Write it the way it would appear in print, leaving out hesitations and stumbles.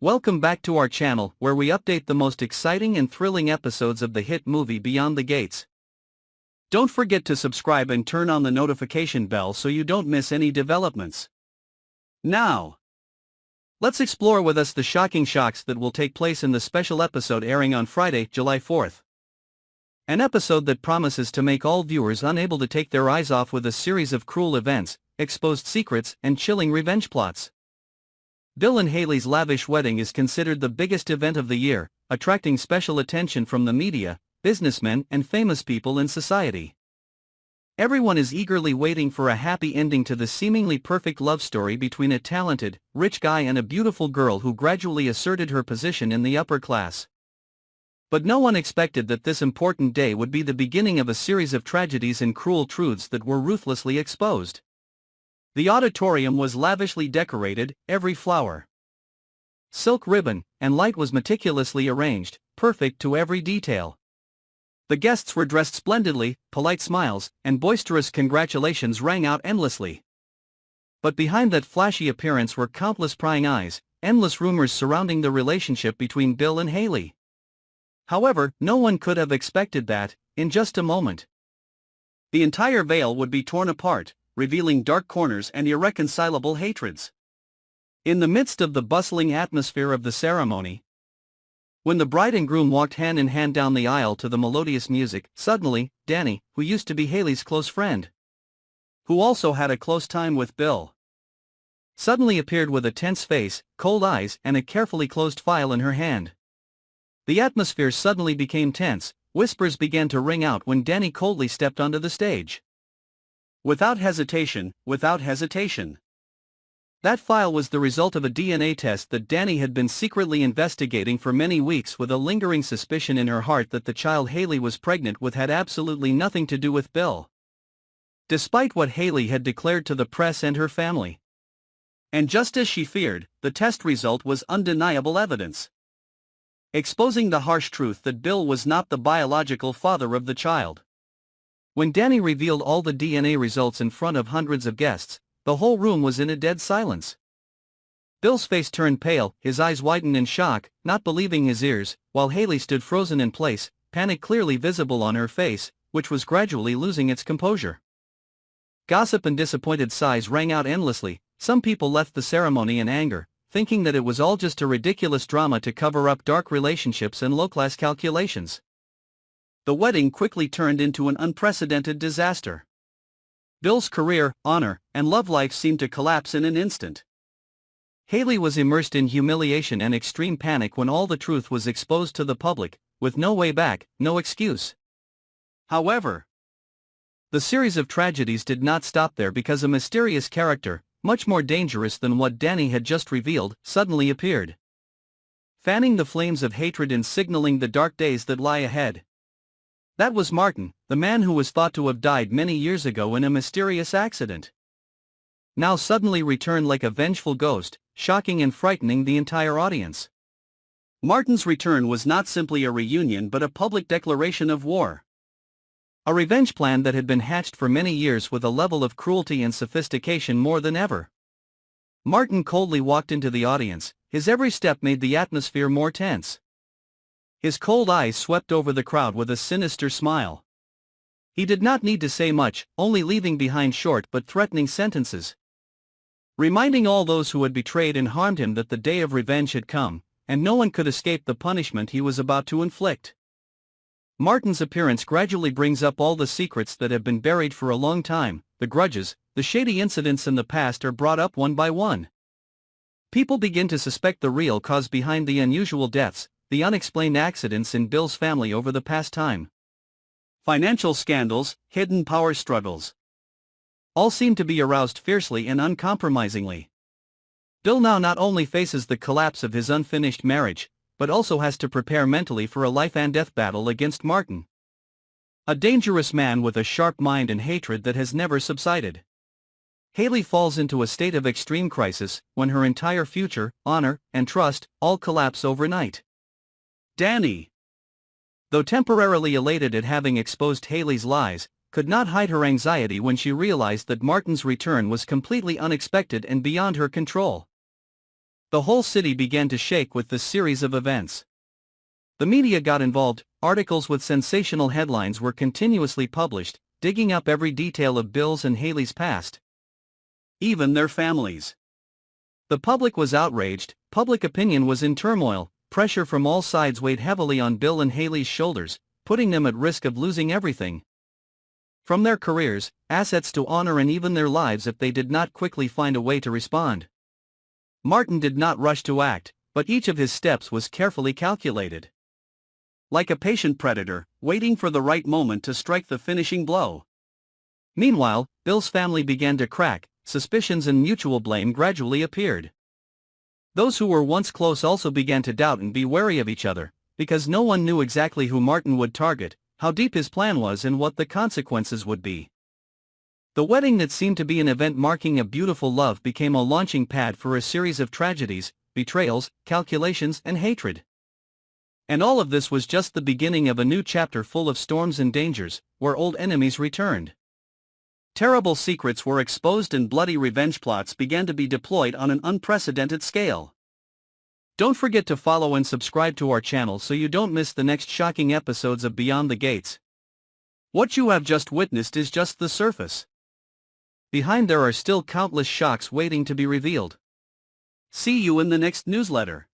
Welcome back to our channel where we update the most exciting and thrilling episodes of the hit movie Beyond the Gates. Don't forget to subscribe and turn on the notification bell so you don't miss any developments. Now, let's explore with us the shocking shocks that will take place in the special episode airing on Friday, July 4th. An episode that promises to make all viewers unable to take their eyes off with a series of cruel events, exposed secrets, and chilling revenge plots. Bill and Hailey's lavish wedding is considered the biggest event of the year, attracting special attention from the media, businessmen, and famous people in society. Everyone is eagerly waiting for a happy ending to the seemingly perfect love story between a talented, rich guy and a beautiful girl who gradually asserted her position in the upper class. But no one expected that this important day would be the beginning of a series of tragedies and cruel truths that were ruthlessly exposed. The auditorium was lavishly decorated, every flower, silk ribbon, and light was meticulously arranged, perfect to every detail. The guests were dressed splendidly, polite smiles, and boisterous congratulations rang out endlessly. But behind that flashy appearance were countless prying eyes, endless rumors surrounding the relationship between Bill and Hailey. However, no one could have expected that, in just a moment, the entire veil would be torn apart, revealing dark corners and irreconcilable hatreds. In the midst of the bustling atmosphere of the ceremony, when the bride and groom walked hand in hand down the aisle to the melodious music, suddenly, Danny, who used to be Hailey's close friend, who also had a close time with Bill, suddenly appeared with a tense face, cold eyes, and a carefully closed file in her hand. The atmosphere suddenly became tense, whispers began to ring out when Danny coldly stepped onto the stage. Without hesitation. That file was the result of a DNA test that Danny had been secretly investigating for many weeks, with a lingering suspicion in her heart that the child Hailey was pregnant with had absolutely nothing to do with Bill, despite what Hailey had declared to the press and her family. And just as she feared, the test result was undeniable evidence, exposing the harsh truth that Bill was not the biological father of the child. When Danny revealed all the DNA results in front of hundreds of guests, the whole room was in a dead silence. Bill's face turned pale, his eyes widened in shock, not believing his ears, while Hailey stood frozen in place, panic clearly visible on her face, which was gradually losing its composure. Gossip and disappointed sighs rang out endlessly. Some people left the ceremony in anger, thinking that it was all just a ridiculous drama to cover up dark relationships and low-class calculations. The wedding quickly turned into an unprecedented disaster. Bill's career, honor, and love life seemed to collapse in an instant. Hailey was immersed in humiliation and extreme panic when all the truth was exposed to the public, with no way back, no excuse. However, the series of tragedies did not stop there, because a mysterious character, much more dangerous than what Danny had just revealed, suddenly appeared, fanning the flames of hatred and signaling the dark days that lie ahead. That was Martin, the man who was thought to have died many years ago in a mysterious accident, now suddenly returned like a vengeful ghost, shocking and frightening the entire audience. Martin's return was not simply a reunion but a public declaration of war. A revenge plan that had been hatched for many years with a level of cruelty and sophistication more than ever. Martin coldly walked into the audience, his every step made the atmosphere more tense. His cold eyes swept over the crowd with a sinister smile. He did not need to say much, only leaving behind short but threatening sentences, reminding all those who had betrayed and harmed him that the day of revenge had come, and no one could escape the punishment he was about to inflict. Martin's appearance gradually brings up all the secrets that have been buried for a long time. The grudges, the shady incidents in the past are brought up one by one. People begin to suspect the real cause behind the unusual deaths, the unexplained accidents in Bill's family over the past time, financial scandals, hidden power struggles. All seem to be aroused fiercely and uncompromisingly. Bill now not only faces the collapse of his unfinished marriage, but also has to prepare mentally for a life-and-death battle against Martin, a dangerous man with a sharp mind and hatred that has never subsided. Hailey falls into a state of extreme crisis when her entire future, honor, and trust all collapse overnight. Danny, though temporarily elated at having exposed Hailey's lies, could not hide her anxiety when she realized that Martin's return was completely unexpected and beyond her control. The whole city began to shake with this series of events. The media got involved, articles with sensational headlines were continuously published, digging up every detail of Bill's and Haley's past. Even their families. The public was outraged, public opinion was in turmoil, pressure from all sides weighed heavily on Bill and Haley's shoulders, putting them at risk of losing everything. From their careers, assets to honor and even their lives if they did not quickly find a way to respond. Martin did not rush to act, but each of his steps was carefully calculated. Like a patient predator, waiting for the right moment to strike the finishing blow. Meanwhile, Bill's family began to crack, suspicions and mutual blame gradually appeared. Those who were once close also began to doubt and be wary of each other, because no one knew exactly who Martin would target, how deep his plan was and what the consequences would be. The wedding that seemed to be an event marking a beautiful love became a launching pad for a series of tragedies, betrayals, calculations and hatred. And all of this was just the beginning of a new chapter full of storms and dangers, where old enemies returned. Terrible secrets were exposed and bloody revenge plots began to be deployed on an unprecedented scale. Don't forget to follow and subscribe to our channel so you don't miss the next shocking episodes of Beyond the Gates. What you have just witnessed is just the surface. Behind there are still countless shocks waiting to be revealed. See you in the next newsletter.